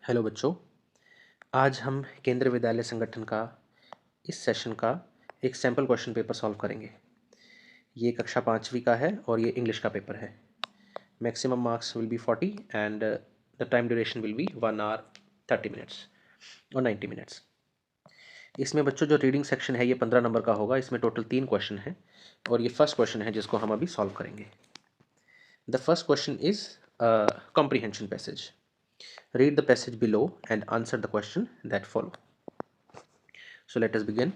Hello बच्चों। आज हम केंद्रीय विद्यालय संगठन का इस सेशन का एक सैम्पल क्वेश्चन पेपर सॉल्व करेंगे। ये कक्षा 5वीं का है और ये इंग्लिश का पेपर है। Maximum marks will be 40 and the time duration will be 1 hour 30 minutes और 90 मिनट्स। इसमें बच्चों जो रीडिंग सेक्शन है ये 15 नंबर का होगा। इसमें टोटल 3 क्वेश्चन हैं और ये फर्स्ट क्वेश्चन है जिसको हम अभी सॉल्व करेंगे। The first question is comprehension passage. Read the passage below and answer the question that follow. So let us begin.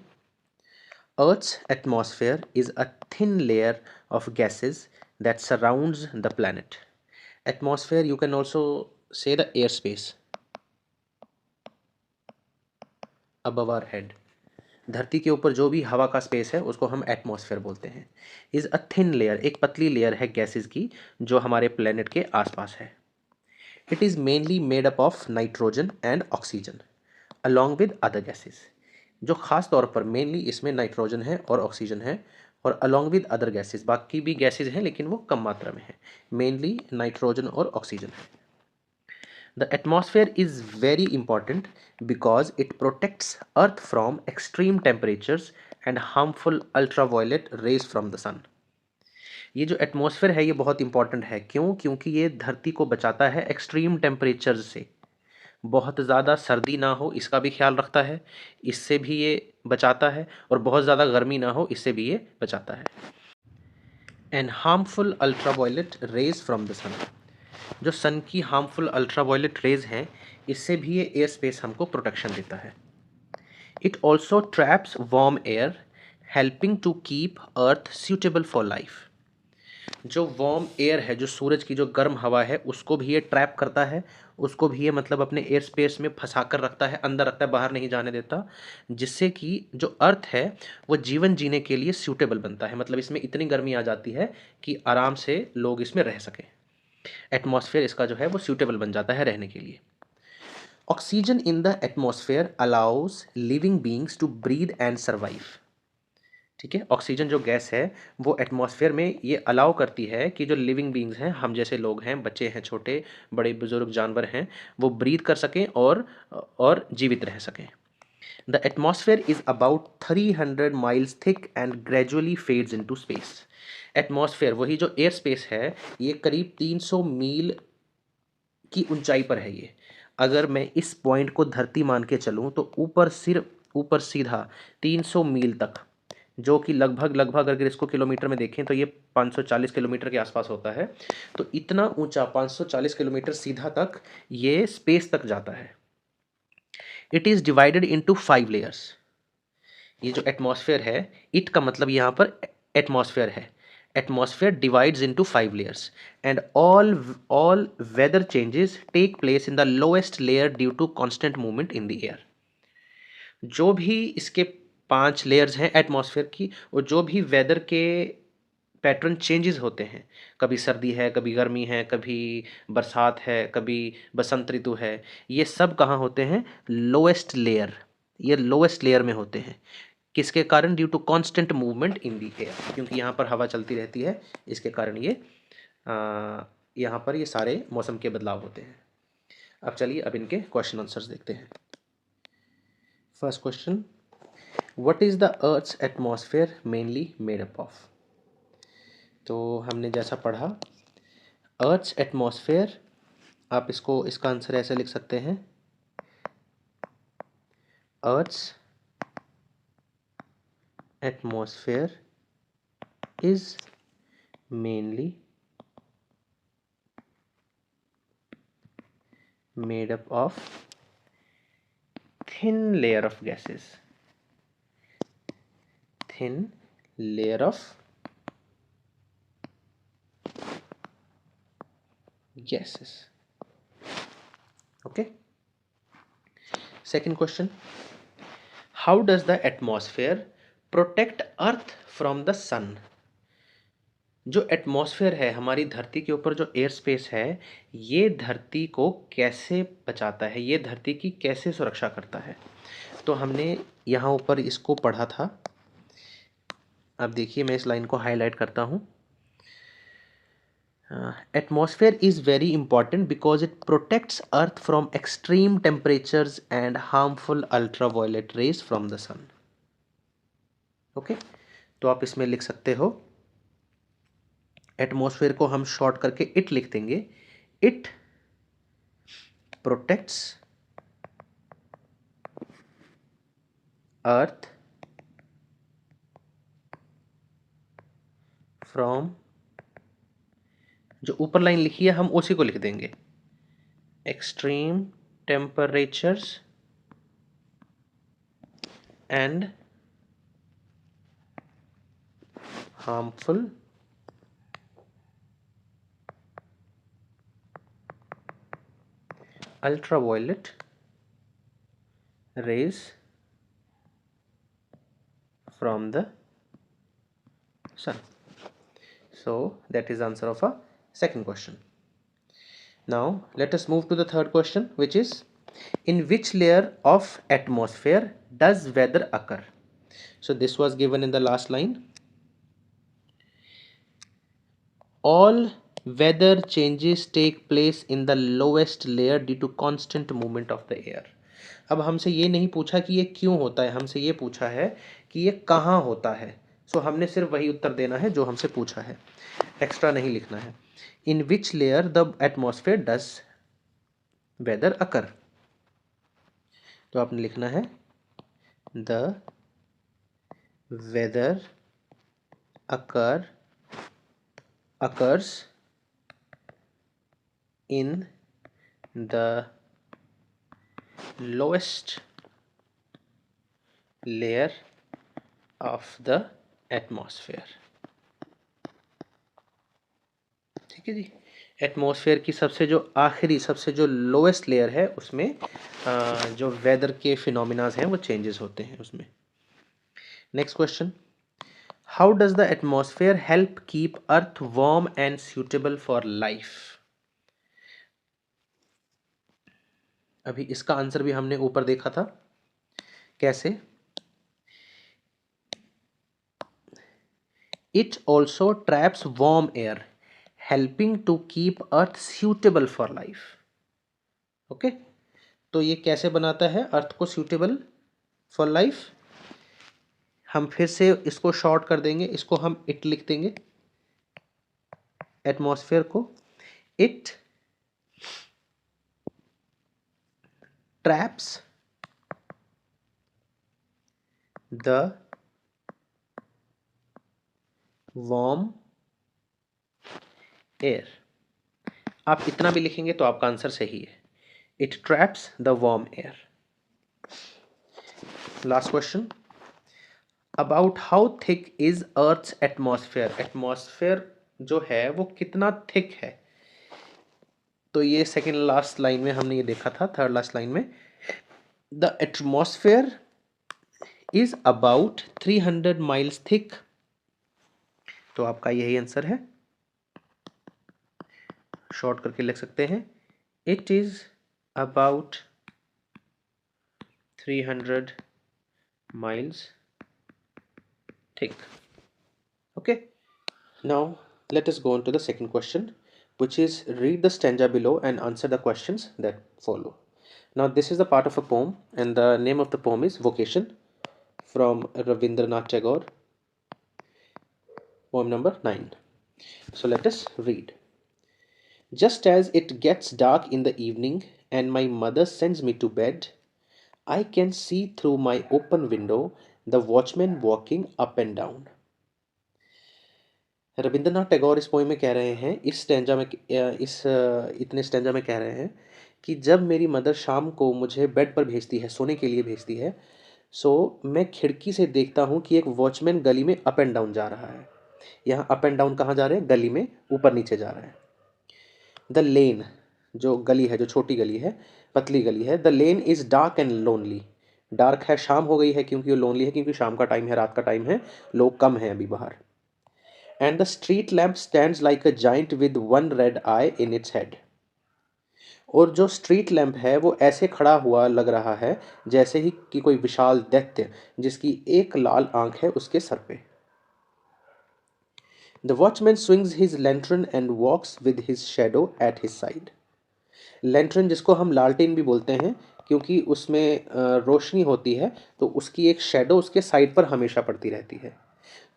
Earth's atmosphere is a thin layer of gases that surrounds the planet. Atmosphere, you can also say the airspace above our head. धरती के ऊपर जो भी हवा का space है उसको हम एटमॉस्फेयर बोलते हैं। इज अ थिन लेयर, एक पतली लेयर है गैसेस की जो हमारे प्लेनेट के आसपास है। It is mainly made up of nitrogen and oxygen along with other gases। जो खास तौर पर मेनली इसमें नाइट्रोजन है और ऑक्सीजन है और along with other gases, बाकी भी गैसेज हैं लेकिन वो कम मात्रा में है। मेनली नाइट्रोजन और ऑक्सीजन है। The atmosphere is very important because it protects Earth from extreme temperatures and harmful ultraviolet rays from the sun। ये जो एटमॉस्फेयर है ये बहुत इंपॉर्टेंट है। क्यों? क्योंकि ये धरती को बचाता है एक्सट्रीम टेम्परेचर से। बहुत ज़्यादा सर्दी ना हो इसका भी ख्याल रखता है, इससे भी ये बचाता है, और बहुत ज़्यादा गर्मी ना हो इससे भी ये बचाता है। And harmful ultraviolet rays from the sun. जो सन की हार्मफुल अल्ट्रावायलेट रेज हैं इससे भी ये एयर स्पेस हमको प्रोटेक्शन देता है। It also traps warm air helping to keep earth suitable for life. जो वार्म एयर है, जो सूरज की जो गर्म हवा है उसको भी ये ट्रैप करता है, उसको भी ये मतलब अपने एयर स्पेस में फंसा कर रखता है, अंदर रखता है, बाहर नहीं जाने देता, जिससे कि जो अर्थ है वो जीवन जीने के लिए सूटेबल बनता है। मतलब इसमें इतनी गर्मी आ जाती है कि आराम से लोग इसमें रह सकें। एटमॉस्फेयर इसका जो है वो सूटेबल बन जाता है रहने के लिए। Oxygen in the atmosphere allows living beings to breathe and survive. ठीक है, ऑक्सीजन जो गैस है वो एटमॉस्फेयर में ये अलाउ करती है कि जो लिविंग बींग्स हैं, हम जैसे लोग हैं, बच्चे हैं, छोटे बड़े बुजुर्ग जानवर हैं, वो ब्रीथ कर सकें और जीवित रह सकें। The atmosphere is about 300 miles thick and gradually fades into space. Atmosphere, वही जो एयर स्पेस है, ये करीब 300 मील की ऊंचाई पर है। ये अगर मैं इस पॉइंट को धरती मान के चलूँ तो ऊपर सीधा 300 मील तक, जो कि लगभग अगर इसको किलोमीटर में देखें तो ये 540 किलोमीटर के आसपास होता है। तो इतना ऊंचा 540 किलोमीटर सीधा तक ये स्पेस तक जाता है। It is divided into 5 layers. ये जो एटमॉस्फेयर है, इट का मतलब यहाँ पर एटमॉस्फेयर है। Atmosphere divides into 5 layers and all weather changes take place in the lowest layer due to constant movement in the air. जो भी इसके 5 लेयर्स हैं एटमॉस्फेयर की, और जो भी वेदर के पैटर्न चेंजेस होते हैं, कभी सर्दी है, कभी गर्मी है, कभी बरसात है, कभी बसंत ऋतु है, ये सब कहाँ होते हैं? Lowest layer. ये लोएस्ट लेयर में होते हैं। किसके कारण? Due to constant movement in the air, क्योंकि यहाँ पर हवा चलती रहती है, इसके कारण ये यहाँ पर ये सारे मौसम के बदलाव होते हैं। अब चलिए अब इनके क्वेश्चन आंसर्स देखते हैं। First question, what is the earth's atmosphere mainly made up of? तो हमने जैसा पढ़ा, अर्थ्स एटमॉस्फेयर, आप इसका आंसर ऐसे लिख सकते हैं, earth's atmosphere is mainly made up of thin layer of gases, thin layer of gases. Okay, second question, how does the atmosphere protect earth from the sun? जो एटमॉस्फेयर है, हमारी धरती के ऊपर जो एयर स्पेस है, ये धरती को कैसे बचाता है, ये धरती की कैसे सुरक्षा करता है? तो हमने यहाँ ऊपर इसको पढ़ा था। अब देखिए मैं इस लाइन को हाईलाइट करता हूँ। Atmosphere is very important because it protects Earth from extreme temperatures and harmful ultraviolet rays from the sun. Okay, तो आप इसमें लिख सकते हो, एटमॉस्फेयर को हम शॉर्ट करके इट लिख देंगे. इट प्रोटेक्ट्स अर्थ फ्रॉम, जो ऊपर लाइन लिखी है हम उसी को लिख देंगे, extreme temperatures and harmful ultraviolet rays from the sun. So that is answer of a second question. Now let us move to the third question, which is, in which layer of atmosphere does weather occur? So this was given in the last line. All weather changes take place in the lowest layer due to constant movement of the air. अब हमसे ये नहीं पूछा कि ये क्यों होता है, हमसे ये पूछा है कि ये कहाँ होता है. सो हमने सिर्फ वही उत्तर देना है जो हमसे पूछा है, एक्स्ट्रा नहीं लिखना है. In which layer the atmosphere does weather occur, तो आपने लिखना है the weather occurs in the lowest layer of the atmosphere. ठीक है जी, एटमॉस्फेयर की सबसे जो आखिरी, सबसे जो लोएस्ट लेयर है उसमें जो वेदर के फिनोमिनाज हैं वो चेंजेस होते हैं उसमें. Next question, how does the atmosphere help keep earth warm and suitable for life? अभी इसका आंसर भी हमने ऊपर देखा था. कैसे? It also traps warm air helping to earth earth suitable for life. Okay, तो ये कैसे बनाता है अर्थ को सूटेबल फॉर लाइफ? हम फिर से इसको शॉर्ट कर देंगे, इसको हम इट लिख देंगे, एटमॉस्फेयर को. It traps the warm air. आप इतना भी लिखेंगे तो आपका आंसर सही है. It traps the warm air. Last question, about how thick is earth's atmosphere? Atmosphere जो है वो कितना थिक है? तो ये सेकेंड लास्ट लाइन में हमने ये देखा था, थर्ड लास्ट लाइन में, the atmosphere is about 300 miles thick. तो आपका यही आंसर है, शॉर्ट करके लिख सकते हैं, it is about 300 miles thick. Okay, now let us go on to the second question, which is, read the stanza below and answer the questions that follow. Now this is the part of a poem and the name of the poem is Vocation from Rabindranath Tagore, poem number 9. So let us read. Just as it gets dark in the evening and my mother sends me to bed, I can see through my open window the watchman walking up and down. Rabindranath Tagore इस poem में कह रहे हैं, इस stanza में, इतने stanza में कह रहे हैं कि जब मेरी मदर शाम को मुझे बेड पर भेजती है, सोने के लिए भेजती है, सो मैं खिड़की से देखता हूँ कि एक वॉचमैन गली में अप एंड डाउन जा रहा है. यहाँ अप एंड डाउन कहाँ जा रहे हैं? गली में ऊपर नीचे जा रहा है. द लेन, जो गली है, जो छोटी गली है, पतली गली है, the lane is dark and lonely. Dark है, शाम हो गई है क्योंकि वो लोनली है, क्योंकि शाम का टाइम है, रात का टाइम है, लोग कम हैं अभी बाहर. And the street lamp stands like a giant with one red I in its head. और जो स्ट्रीट लैम्प है वो ऐसे खड़ा हुआ लग रहा है जैसे ही कि कोई विशाल दैत्य जिसकी एक लाल आंख है उसके सर पे. The watchman swings his lantern and walks with his shadow at his side. Lantern जिसको हम लालटेन भी बोलते हैं, क्योंकि उसमें रोशनी होती है, तो उसकी एक शैडो उसके साइड पर हमेशा पड़ती रहती है।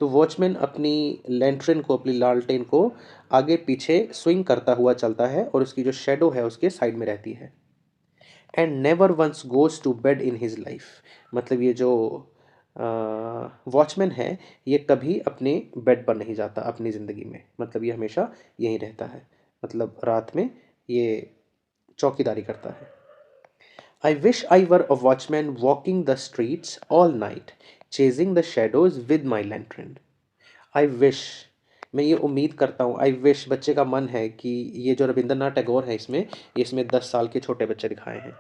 तो वॉचमैन अपनी लैंटर्न को, अपनी लालटेन को आगे पीछे स्विंग करता हुआ चलता है और उसकी जो शैडो है उसके साइड में रहती है। And never once goes to bed in his life. मतलब ये जो वॉचमैन है, ये कभी अपने बेड पर नहीं जाता अपनी ज़िंदगी में, मतलब ये हमेशा यहीं रहता है, मतलब रात में ये चौकीदारी करता है। I wish I were a watchman walking the streets all night chasing the shadows with my lantern. I wish, मैं ये उम्मीद करता हूँ, आई विश बच्चे का मन है कि ये जो रविंद्रनाथ टैगोर है इसमें, इसमें 10 साल के छोटे बच्चे दिखाए हैं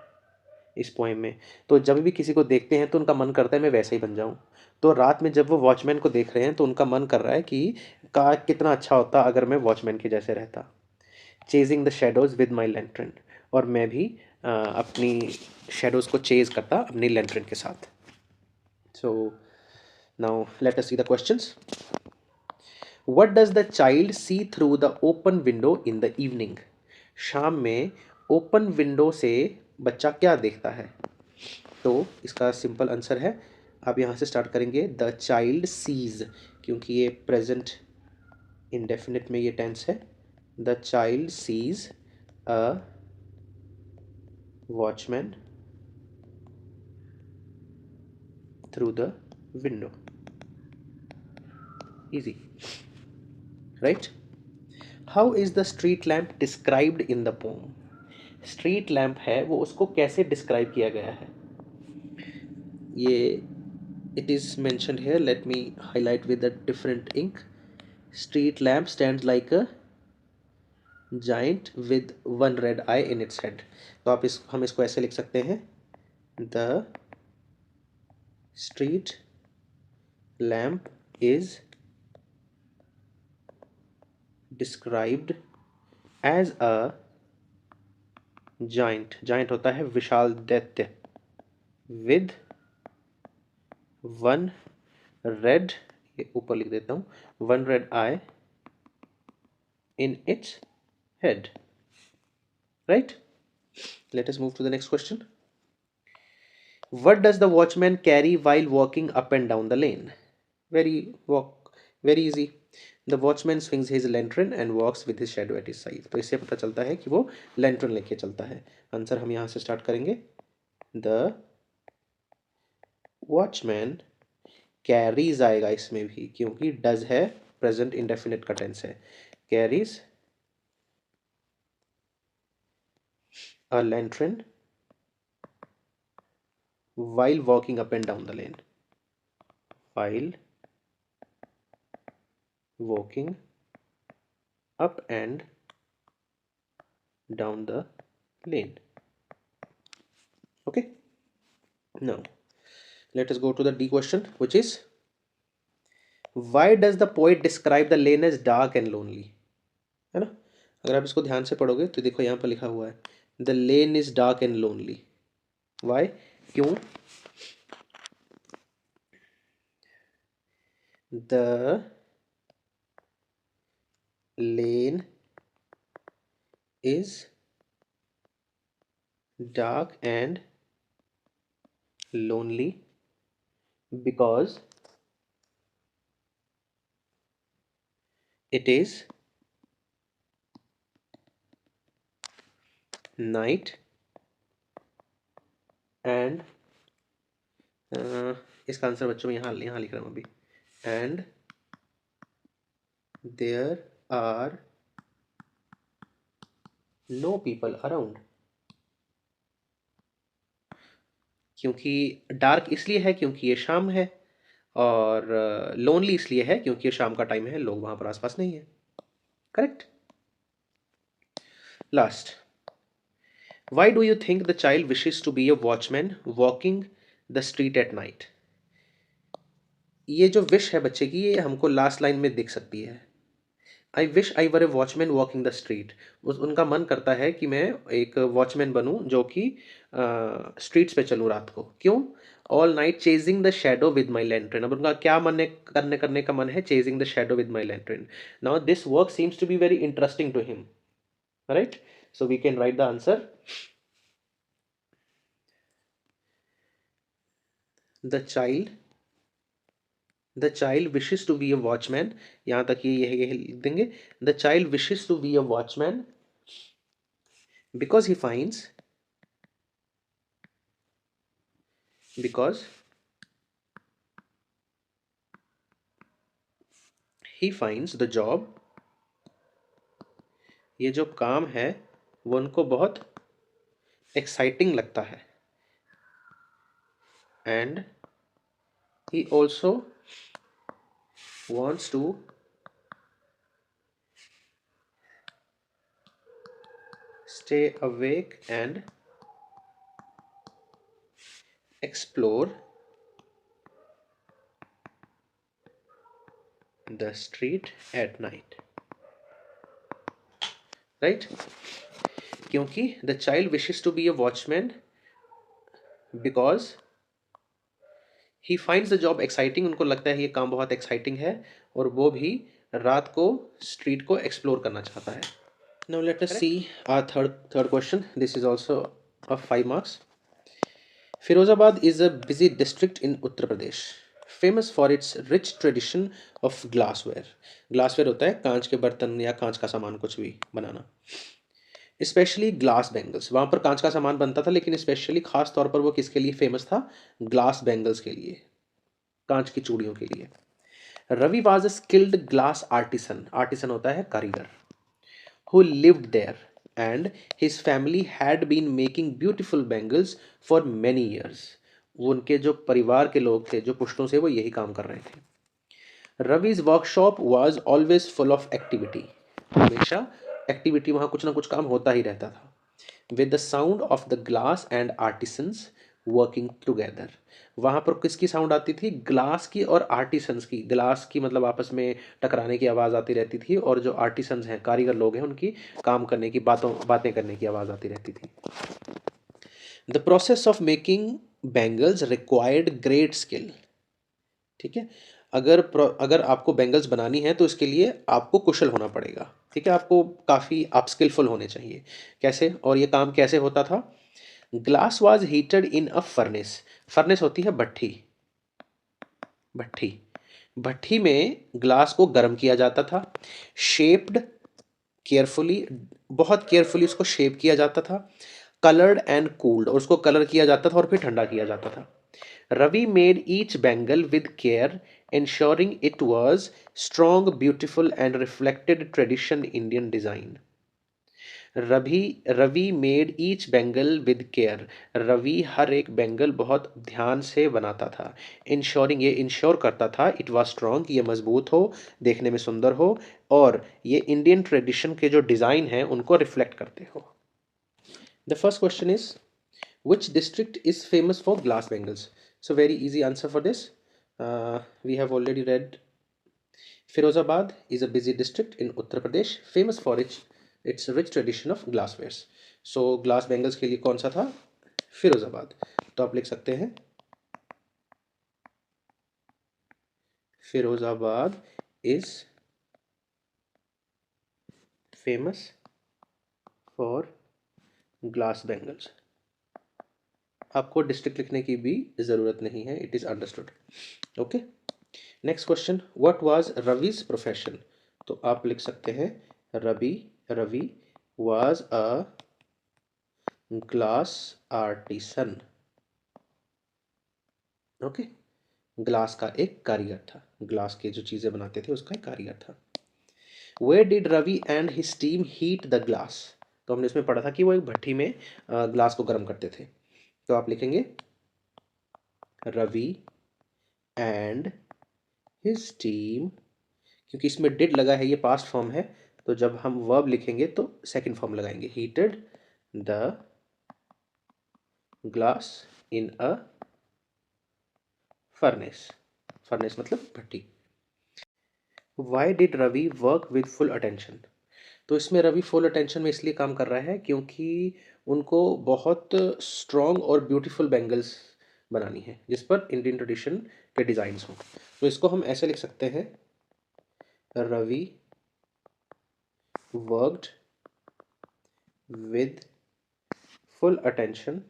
इस पोएम में। तो जब भी किसी को देखते हैं तो उनका मन करता है मैं वैसा ही बन जाऊं। तो रात में जब वो वॉचमैन को देख रहे हैं तो उनका मन कर रहा है कि का कितना अच्छा होता अगर मैं वॉचमैन के जैसे रहता। Chasing the shadows with my lantern, और मैं भी अपनी शेडोज को चेज करता अपनी लैंटर्न के साथ। So now let us see the questions. What does the child see through the open window in the evening. शाम में ओपन विंडो से बच्चा क्या देखता है। तो इसका सिंपल आंसर है, आप यहाँ से स्टार्ट करेंगे, द चाइल्ड सीज, क्योंकि ये प्रेजेंट इंडेफिनिट में ये टेंस है। The child sees a watchman through the window. Easy, right. How is the street lamp described in the pome. Street lamp है वो, उसको कैसे डिस्क्राइब किया गया है, ये it is mentioned here. Let me highlight with a different ink. Street lamp stands like a giant with one red eye in its head. तो आप हम इसको ऐसे लिख सकते हैं, the street lamp is described as a giant, giant होता है विशाल दैत्य, with one red, ये ऊपर लिख देता हूँ, one red eye in its head, right? Let us move to the next question. What does the watchman carry while walking up and down the lane? Very easy. The watchman swings his lantern and walks with his shadow at his side. तो इससे पता चलता है कि वो lantern लेके चलता है। आंसर हम यहाँ से स्टार्ट करेंगे, the watchman carries आएगा इसमें भी, क्योंकि does है, present indefinite का tense है। carries a lantern while walking up and down the lane. While walking up and down the lane. Okay, now let us go to the D question, which is, why does the poet describe the lane as dark and lonely? है ना, अगर आप इसको ध्यान से पढ़ोगे तो देखो यहाँ पर लिखा हुआ है, the lane is dark and lonely. Why? क्यों? The lane is dark and lonely because it is night and इसका आंसर बच्चों में यहाँ लिख रहा हूँ अभी, and there are no people around. क्योंकि डार्क इसलिए है क्योंकि ये शाम है, और लोनली इसलिए है क्योंकि ये शाम का टाइम है, लोग वहां पर आसपास नहीं है। Correct. Last, why do you think the child wishes to be a watchman walking the street at night. ये जो विश है बच्चे की, ये हमको लास्ट लाइन में दिख सकती है। I wish I were A watchman walking the street. उनका मन करता है कि मैं एक वॉचमैन बनूं जो कि स्ट्रीट्स पे चलूं रात को। क्यों? All night chasing the shadow with my lantern. अब उनका क्या मन है, करने का मन है? Chasing the shadow with my lantern. Now this work seems to be very interesting to him, right? So we can write the answer. The child the child wishes to be a watchman. यहाँ तक ये लिख देंगे। The child wishes to be a watchman because he finds because he finds the job, ये जो काम है वो उनको बहुत एक्साइटिंग लगता है। And he also wants to stay awake and explore the street at night, right? क्योंकि the child wishes to be a watchman because he finds the job exciting, उनको लगता है ये काम बहुत एक्साइटिंग है और वो भी रात को स्ट्रीट को एक्सप्लोर करना चाहता है। Now let us see our third question. This is also of 5 marks. Firozabad is a busy district in Uttar Pradesh, famous for its rich tradition of glassware. Glassware होता है कांच के बर्तन या कांच का सामान कुछ भी बनाना। स्पेशली ग्लास बैंगल्स, वहाँ पर कांच का सामान बनता था लेकिन स्पेशली खास तौर पर वो किसके लिए फेमस था? ग्लास बैंगल्स के लिए, कांच की चूड़ियों के लिए। Ravi was a skilled glass artisan, artisan होता है कारीगर, who lived there, and his family had been making beautiful bangles for many years. वो उनके जो परिवार के लोग थे, जो पुश्तों से, वो यही काम कर रहे थे। रवि's workshop was always full of activity, हमेशा एक्टिविटी, वहाँ कुछ ना कुछ काम होता ही रहता था। with the sound of the glass and artisans working together, वहाँ पर किसकी साउंड आती थी? ग्लास की और आर्टिसंस की। ग्लास की मतलब आपस में टकराने की आवाज़ आती रहती थी और जो आर्टिसंस हैं, कारीगर लोग हैं, उनकी काम करने की, बातें करने की आवाज़ आती रहती थी। The process of making bangles required great skill, ठीक है? अगर आपको बैंगल्स बनानी है तो इसके लिए आपको कुशल होना पड़ेगा, ठीक है? आपको काफ़ी आप स्किलफुल होने चाहिए। कैसे? और ये काम कैसे होता था? Glass was heated in a furnace, furnace होती है भट्ठी, भट्ठी, भट्ठी में ग्लास को गर्म किया जाता था। शेप्ड केयरफुली, बहुत केयरफुली उसको शेप किया जाता था। कलर्ड एंड कूल्ड, और उसको कलर किया जाता था और फिर ठंडा किया जाता था। Ravi made each bangle with care, ensuring it was strong, beautiful and reflected tradition Indian design. Ravi made each bangle with care, Ravi हर एक बैंगल बहुत ध्यान से बनाता था। इंश्योरिंग, ये इंश्योर करता था, इट वाज स्ट्रॉन्ग, ये मजबूत हो, देखने में सुंदर हो, और ये इंडियन ट्रेडिशन के जो डिज़ाइन हैं उनको रिफ्लेक्ट करते हो। The first question is which district is famous for glass bangles? So very easy answer for this. We have already read. Firozabad is a busy district in Uttar Pradesh, famous for its rich tradition of glasswares. So glass bangles के लिए कौन सा था? फिरोजाबाद। तो आप लिख सकते हैं Firozabad is famous for glass bangles। आपको डिस्ट्रिक्ट लिखने की भी ज़रूरत नहीं है, it is understood. Okay, next question, what was Ravi's profession? तो आप लिख सकते हैं Ravi was a glass artisan. Okay, glass का एक कारीगर था, ग्लास के जो चीज़ें बनाते थे उसका एक कारीगर था। Where did Ravi and his team heat the glass? तो हमने इसमें पढ़ा था कि वो एक भट्टी में ग्लास को गर्म करते थे। तो आप लिखेंगे रवि एंड हिज टीम, क्योंकि इसमें डिड लगा है, ये पास्ट फॉर्म है, तो जब हम वर्ब लिखेंगे तो सेकंड फॉर्म लगाएंगे, heated the glass in a furnace, furnace मतलब भट्टी। Why did Ravi work with full attention? तो इसमें रवि फुल अटेंशन में इसलिए काम कर रहा है क्योंकि उनको बहुत स्ट्रॉन्ग और ब्यूटीफुल बैंगल्स बनानी है जिस पर इंडियन ट्रेडिशन के डिज़ाइंस हों। तो इसको हम ऐसे लिख सकते हैं, Ravi worked with full attention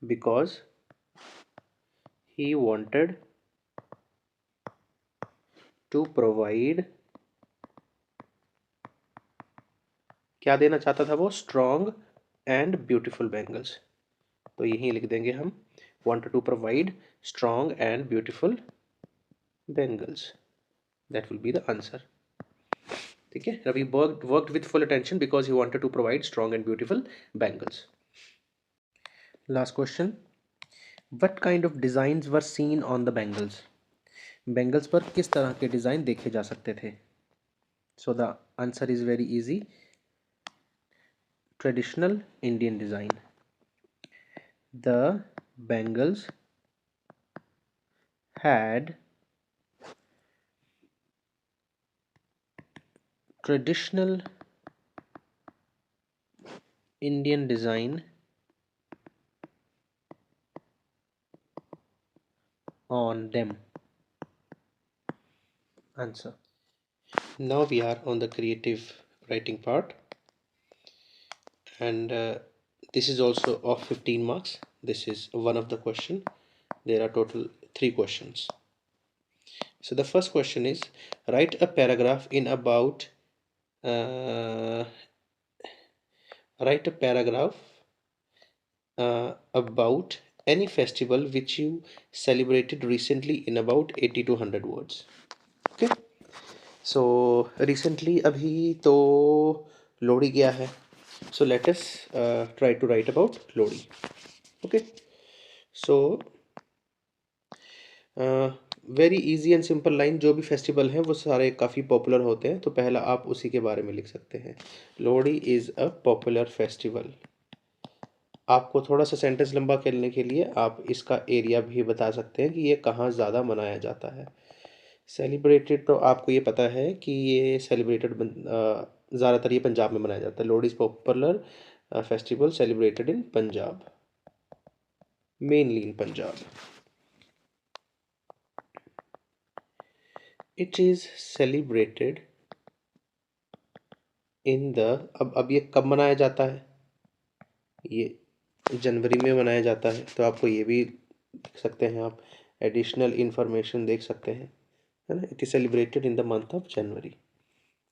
because he wanted to provide, क्या देना चाहता था वो, स्ट्रॉन्ग एंड ब्यूटीफुल बैंगल्स। तो यही लिख देंगे हम, wanted to provide strong and beautiful bangles, that will be the answer। ठीक है, Ravi worked with full attention because he wanted to provide strong and beautiful bangles। Last question, what kind of designs were seen on the bangles? Bangles पर किस तरह के design देखे जा सकते थे? So the answer is very easy, traditional Indian design. The bangles had traditional Indian design on them। Answer. Now we are on the creative writing part, and this is also of 15 marks. This is one of the question. There are total 3 questions. So the first question is, write a paragraph in about uh, write a paragraph about any festival which you celebrated recently in about 80 to 100 words। Okay, so recently अभी तो लोहड़ी गया है, so let us try to write about Lohri. Okay, so very easy and simple line, जो भी festival हैं वो सारे काफ़ी पॉपुलर होते हैं, तो पहला आप उसी के बारे में लिख सकते हैं, Lohri is a popular festival. आपको थोड़ा सा सेंटेंस लंबा करने के लिए आप इसका एरिया भी बता सकते हैं कि ये कहाँ ज़्यादा मनाया जाता है। सेलिब्रेटेड तो आपको ये पता है कि ये सेलिब्रेटेड ज़्यादातर ये पंजाब में मनाया जाता है। Lohri is popular festival celebrated in Punjab, mainly in Punjab. It is celebrated in the, अब ये कब मनाया जाता है, ये जनवरी में मनाया जाता है, तो आपको ये भी देख सकते हैं, आप एडिशनल इंफॉर्मेशन देख सकते हैं, है ना। It is celebrated in the month of January.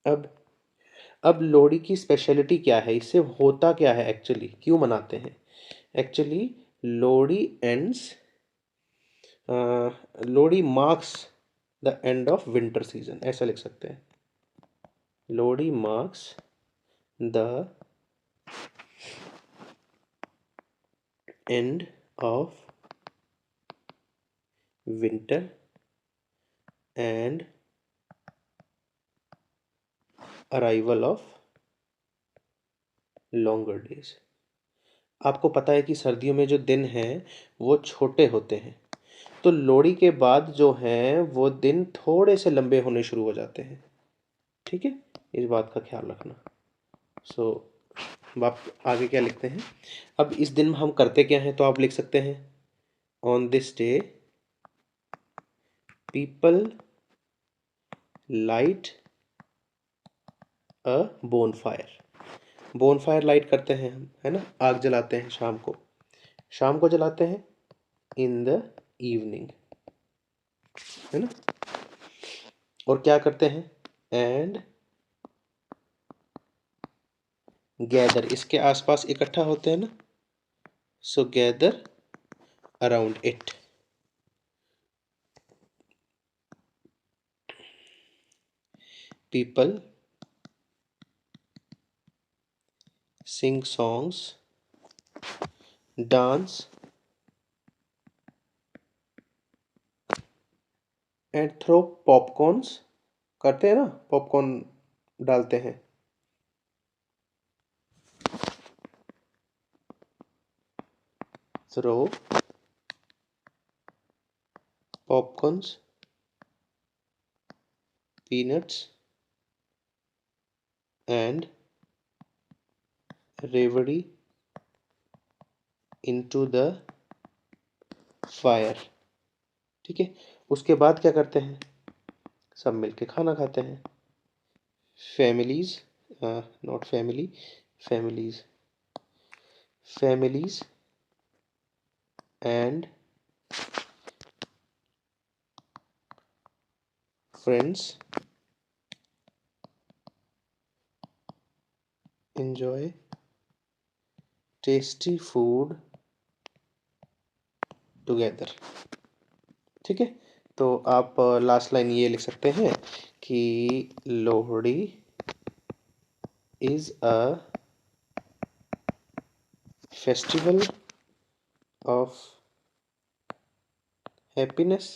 अब लोहड़ी की स्पेशलिटी क्या है, इससे होता क्या है एक्चुअली, क्यों मनाते हैं? Actually Lohri ends, Lohri marks the end of winter season, ऐसा लिख सकते हैं, Lohri marks the end of winter and arrival of longer days. आपको पता है कि सर्दियों में जो दिन हैं वो छोटे होते हैं, तो लोहड़ी के बाद जो हैं वो दिन थोड़े से लंबे होने शुरू हो जाते हैं। ठीक है, इस बात का ख्याल रखना। सो आप आगे क्या लिखते हैं, अब इस दिन हम करते क्या हैं, तो आप लिख सकते हैं, on this day people light a bonfire. Bonfire light करते हैं हम, है ना, आग जलाते हैं शाम को, शाम को जलाते हैं, इन द इवनिंग, है ना। और क्या करते हैं, एंड गैदर, इसके आसपास इकट्ठा होते हैं ना, so gather around it. People sing songs, dance and throw popcorns, करते हैं ना, पॉपकॉर्न डालते हैं, थ्रो popcorns, peanuts, and रेवड़ी into the fire। ठीक है, उसके बाद क्या करते हैं, सब मिलके खाना खाते हैं। families, not family, families, families and friends enjoy tasty food together। ठीक है, तो आप लास्ट लाइन ये लिख सकते हैं कि Lohri is a festival of happiness.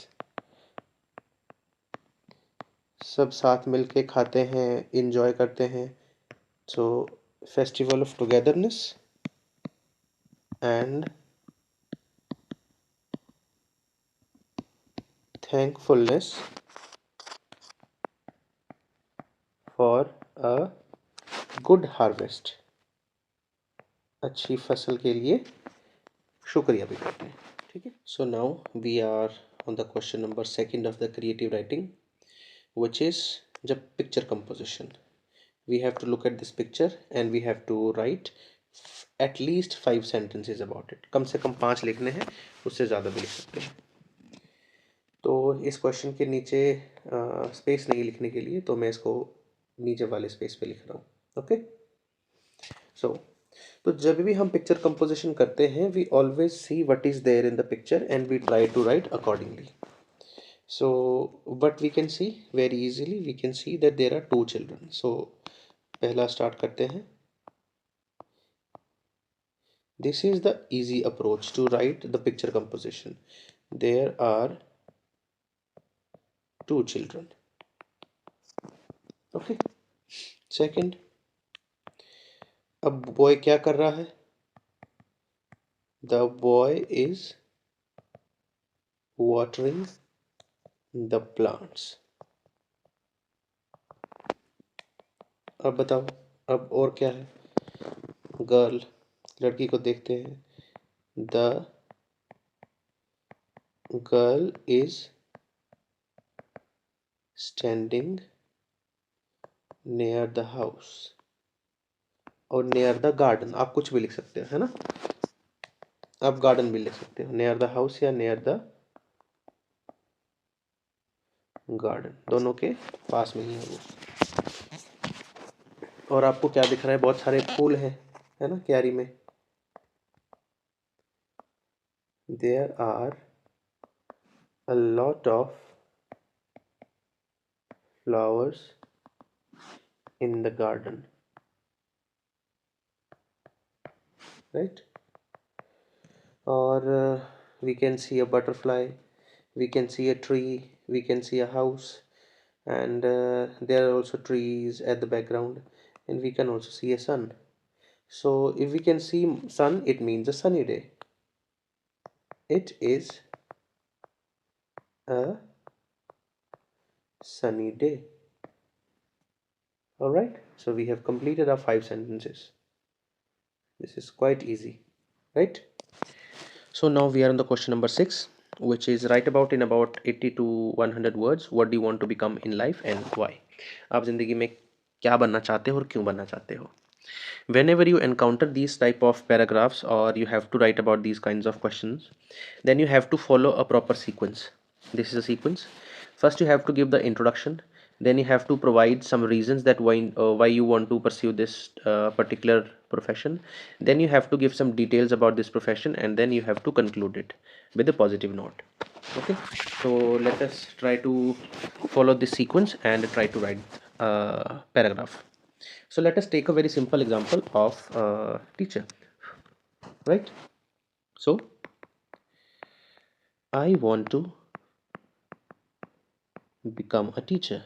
सब साथ मिलके खाते हैं, इंजॉय करते हैं, so festival of togetherness and thankfulness for a good harvest. अच्छी फसल के लिए शुक्रिया भी करते हैं। ठीक है, so now we are on the question number second of the creative writing, which is जब picture composition, we have to look at this picture and we have to write at least 5 sentences about it। कम से कम 5 लिखने हैं, उससे ज़्यादा भी लिख सकते हैं। तो इस क्वेश्चन के नीचे स्पेस नहीं लिखने के लिए तो मैं इसको नीचे वाले स्पेस पे लिख रहा हूँ। ओके, सो तो जब भी हम पिक्चर कंपोजिशन करते हैं, we always see what is there in the picture and we try to write accordingly. So what we can see very easily, we can see that there are two children। So पहला start करते हैं। This is the easy approach to write the picture composition। There are two children। Okay, second, अब boy क्या कर रहा है? The boy is watering the plants। अब बताओ, अब और क्या है? गर्ल, लड़की को देखते हैं। The girl is standing near the house। और near the garden आप कुछ भी लिख सकते हो, है ना? आप गार्डन भी लिख सकते हो, near the house या near the garden, दोनों के पास में ही है वो। और आपको क्या दिख रहा है? बहुत सारे फूल हैं, है ना, क्यारी में। There are a lot of flowers in the garden, right? और we can see a butterfly, we can see a tree, we can see a house, and there are also trees at the background, and we can also see a sun। So if we can see sun, it means a sunny day। It is a sunny day। All right, so we have completed our 5 sentences। This is quite easy, right? So now we are on the question number 6, which is write about in about 80 to 100 words what do you want to become in life and why। आप जिंदगी में क्या बनना चाहते हो और क्यों बनना चाहते हो? Whenever you encounter these type of paragraphs or you have to write about these kinds of questions, then you have to follow a proper sequence। This is a sequence। First you have to give the introduction, then you have to provide some reasons that why you want to pursue this particular profession, then you have to give some details about this profession, and then you have to conclude it with a positive note। Okay, so let us try to follow this sequence and try to write a paragraph। So let us take a very simple example of a teacher, right? So I want to become a teacher।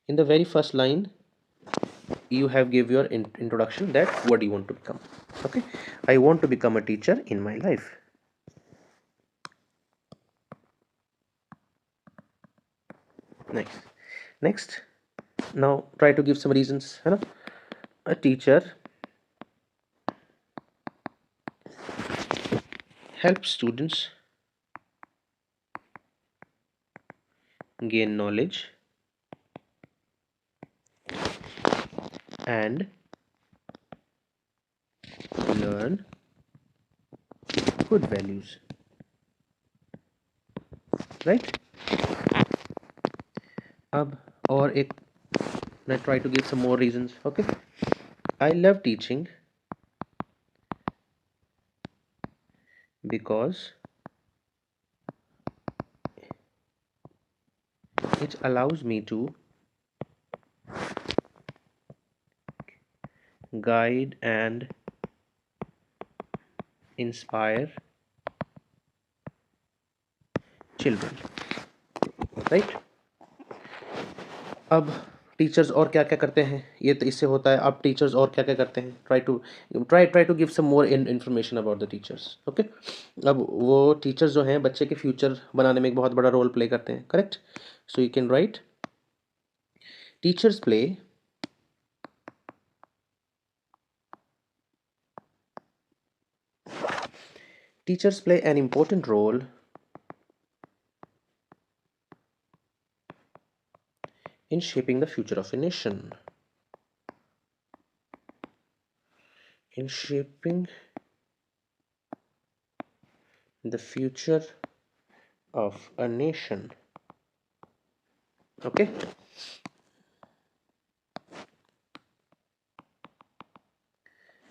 In the very first line you have give your introduction that what do you want to become। Okay, I want to become a teacher in my life। next now try to give some reasons, है ना? A teacher helps students gain knowledge and learn good values, right? अब और एक I try to give some more reasons. Okay, I love teaching because it allows me to guide and inspire children, right? अब teachers और क्या क्या करते हैं, ये तो इससे होता है। अब टीचर्स और क्या क्या करते हैं, try to give some more information about the teachers. Okay, अब वो टीचर्स जो हैं बच्चे के फ्यूचर बनाने में एक बहुत बड़ा रोल प्ले करते हैं, correct? So you can write teachers play an important role in shaping the future of a nation. In shaping the future of a nation. Okay,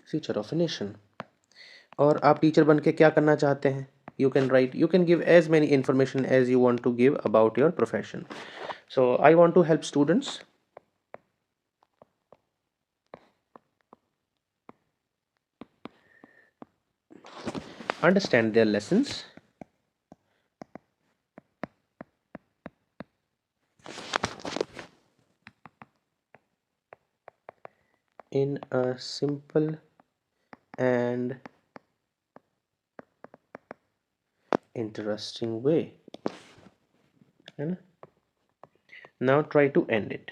future of a nation. और आप teacher बन के क्या करना चाहते हैं? You can give as many information as you want to give about your profession. So I want to help students understand their lessons in a simple and interesting way. And now try to end it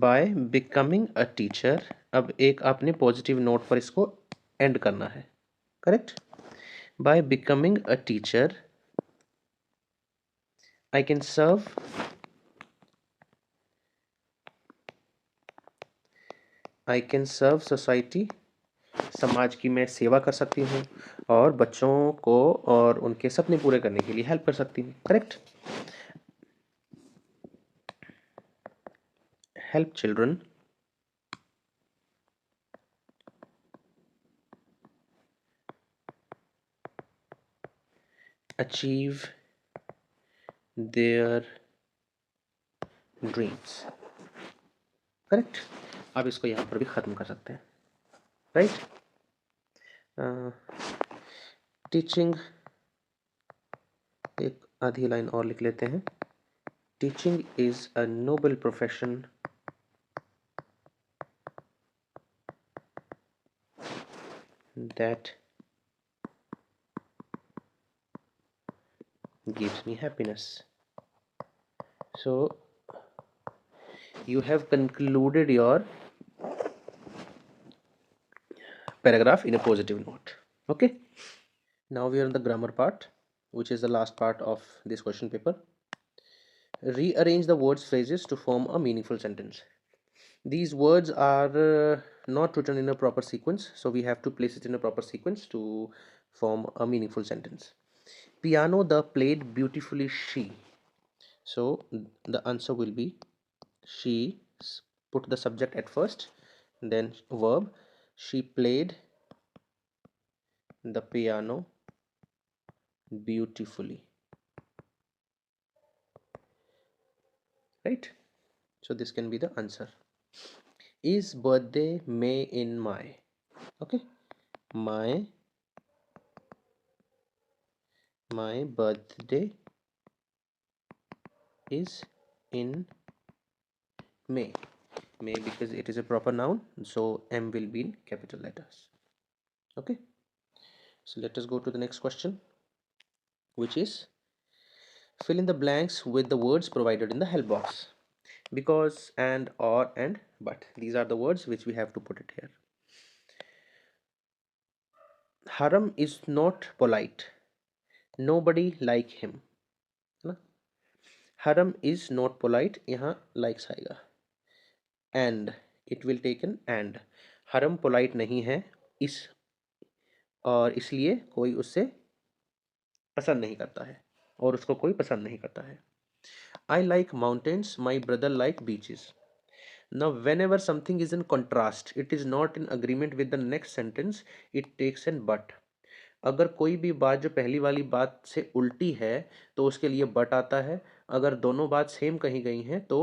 by becoming a teacher. अब एक आपने positive note पर इसको and करना है, correct? By becoming a teacher, I can serve society. समाज की मैं सेवा कर सकती हूँ और बच्चों को और उनके सपने पूरे करने के लिए हेल्प कर सकती हूँ, correct? Help children achieve their dreams, correct? आप इसको यहाँ पर भी ख़त्म कर सकते हैं, राइट? टीचिंग, एक आधी लाइन और लिख लेते हैं। Teaching is a noble profession that gives me happiness. So you have concluded your paragraph in a positive note. Okay, now we are in the grammar part, which is the last part of this question paper. Rearrange the words phrases to form a meaningful sentence. These words are not written in a proper sequence, so we have to place it in a proper sequence to form a meaningful sentence. Piano the played beautifully she. So the answer will be she. Put the subject at first, then verb. She played the piano beautifully, right? So this can be the answer. Is birthday May in my? Okay, my birthday is in May. May because it is a proper noun, so M will be in capital letters. Okay, so let us go to the next question, which is Fill in the blanks with the words provided in the help box. Because, and, or, and, but. These are the words which we have to put it here. Haram is not polite. Nobody like him. है ना? Haram is not polite. यहाँ likes आएगा. And it will take an and. हरम polite नहीं है इस और इसलिए कोई उससे पसंद नहीं करता है और उसको कोई पसंद नहीं करता है. I like mountains, my brother like beaches. Now whenever something is in contrast, it is not in agreement with the next sentence, it takes an but. अगर कोई भी बात जो पहली वाली बात से उल्टी है तो उसके लिए बट आता है. अगर दोनों बात सेम कही गई हैं तो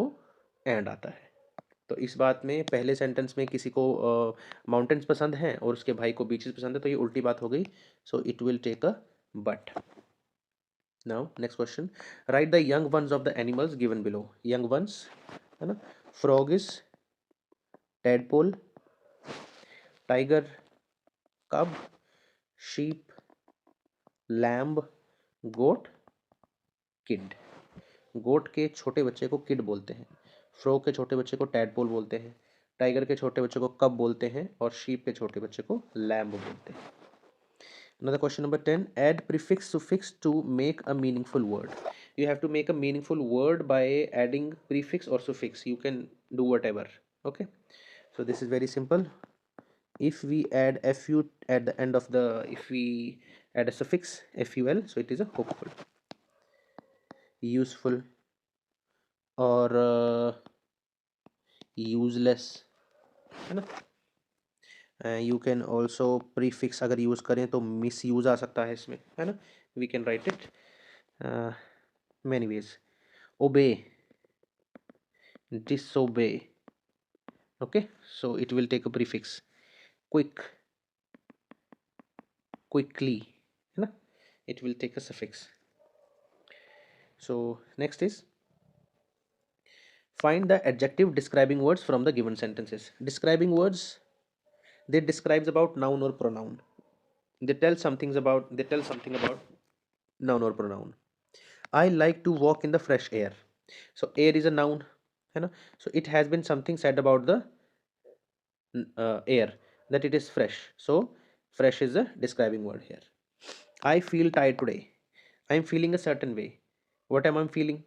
एंड आता है. तो इस बात में पहले सेंटेंस में किसी को माउंटेन्स पसंद हैं और उसके भाई को बीचेस पसंद है तो ये उल्टी बात हो गई. So it will take a bit. Now next question. Write the young ones of the animals given below. Young ones है ना. Frog is tadpole, tiger cub, sheep lamb, goat kid. Goat के छोटे बच्चे को किड बोलते हैं, frog के छोटे बच्चे को टैडपोल बोलते हैं, टाइगर के छोटे बच्चे को कब बोलते हैं और शीप के छोटे बच्चे को लैम्ब बोलते हैं. Another question number 10. Add prefix suffix to make a meaningful word. You have to make a meaningful word by adding prefix or suffix. You can do whatever. Okay. So this is very simple. If we add fu at the end of the, if we add a suffix ful, so it is a hopeful, useful, or useless, है ना. You can also prefix अगर use करें तो miss use आ सकता है इसमें, है ना. We can write it many ways. Obey, disobey. Okay, so it will take a prefix. Quick, quickly, है ना. It will take a suffix. So next is find the adjective describing words from the given sentences. Describing words, they describes about noun or pronoun. They tell something about noun or pronoun. I like to walk in the fresh air. So air is a noun, है ना. So it has been something said about the air, that it is fresh. So fresh is a describing word here. I feel tired today. I am feeling a certain way. What am I feeling?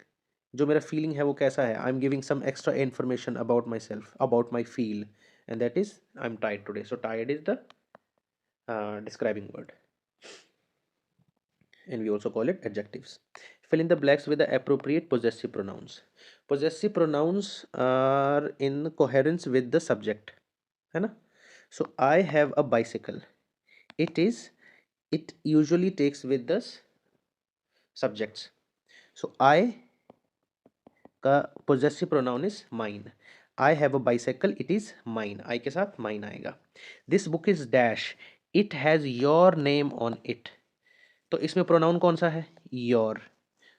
जो मेरा feeling है वो कैसा है? I am giving some extra information about myself, about my feel, and that is I'm tired today. So tired is the describing word, and we also call it adjectives. Fill in the blanks with the appropriate possessive pronouns. Possessive pronouns are in coherence with the subject, है ना. So I have a bicycle. It usually takes with the subjects. So I का possessive pronoun is mine. I have a bicycle, it is mine. I के साथ mine आएगा. This book is dash. It has your name on it. तो इसमें pronoun कौन सा है? Your.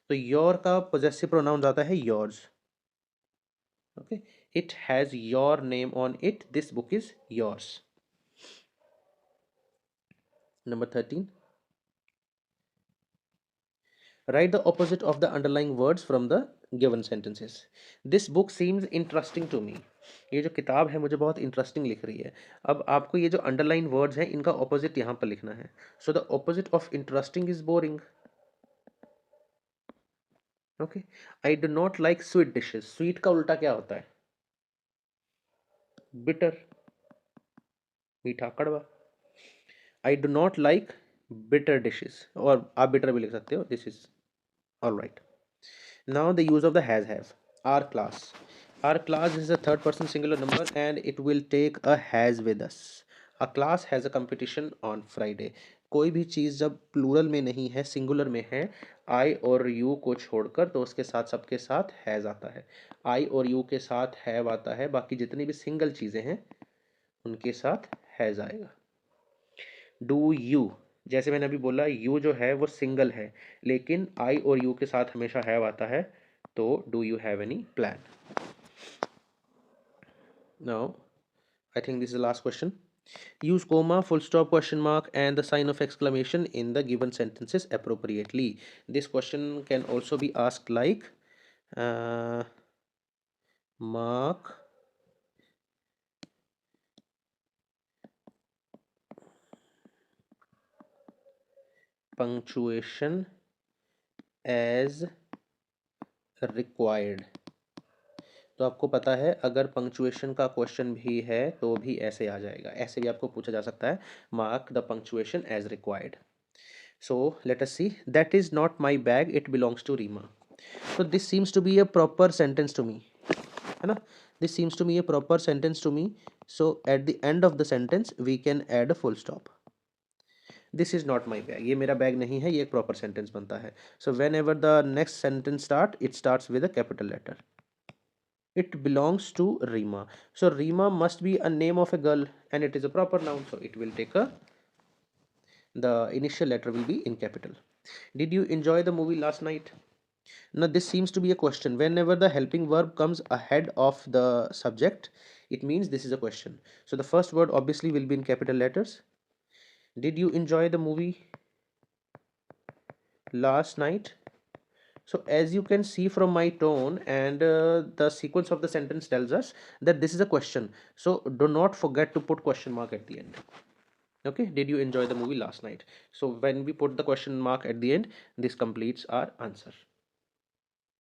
तो योर का पोजेसिव प्रोनाउन आता है yours. Okay, it has your name on it. This book is yours. Number 13. Write the opposite of the underlying words from the given sentences. This book seems interesting to me. ये जो किताब है मुझे बहुत interesting लिख रही है. अब आपको ये जो अंडरलाइन वर्ड्स हैं इनका ऑपोजिट यहाँ पर लिखना है. So the opposite of interesting is boring. Okay, I do not like sweet dishes. Sweet का उल्टा क्या होता है? बिटर, मीठा, कड़वा. I do not like bitter dishes, और आप बिटर भी लिख सकते हो. This is all right. Now the use of the has have. Our class. Our class is a third person singular number and it will take a has with us. A class has a competition on Friday. कोई भी चीज़ जब plural में नहीं है, singular में है, आई और you को छोड़कर, तो उसके साथ सबके साथ हैज़ आता है. आई और यू के साथ हैव आता है. बाकी जितनी भी सिंगल चीज़ें हैं उनके साथ हैज़ आएगा. डू यू, जैसे मैंने अभी बोला, यू जो है वो सिंगल है लेकिन आई और यू के साथ हमेशा हैव आता है. तो do you have any plan? Now, I think this is the last question. Use comma, full stop, question mark, and the sign of exclamation in the given sentences appropriately. This question can also be asked like mark punctuation as required. तो आपको पता है अगर punctuation का question भी है तो भी ऐसे आ जाएगा, ऐसे भी आपको पूछा जा सकता है, mark the punctuation as required. So let us see. That is not my bag, it belongs to Rima. So this seems to be a proper sentence to me, है ना? This seems to be a proper sentence to me. So at the end of the sentence we can add a full stop. This is not my bag. ये मेरा bag नहीं है, ये एक proper sentence बनता है. So whenever the next sentence start, it starts with a capital letter. It belongs to Rima. So Rima must be a name of a girl and it is a proper noun. So it will take the initial letter will be in capital. Did you enjoy the movie last night? Now this seems to be a question. Whenever the helping verb comes ahead of the subject, it means this is a question. So the first word obviously will be in capital letters. Did you enjoy the movie last night? So as you can see from my tone and the sequence of the sentence tells us that this is a question. So do not forget to put question mark at the end. Okay, did you enjoy the movie last night? So when we put the question mark at the end, this completes our answer.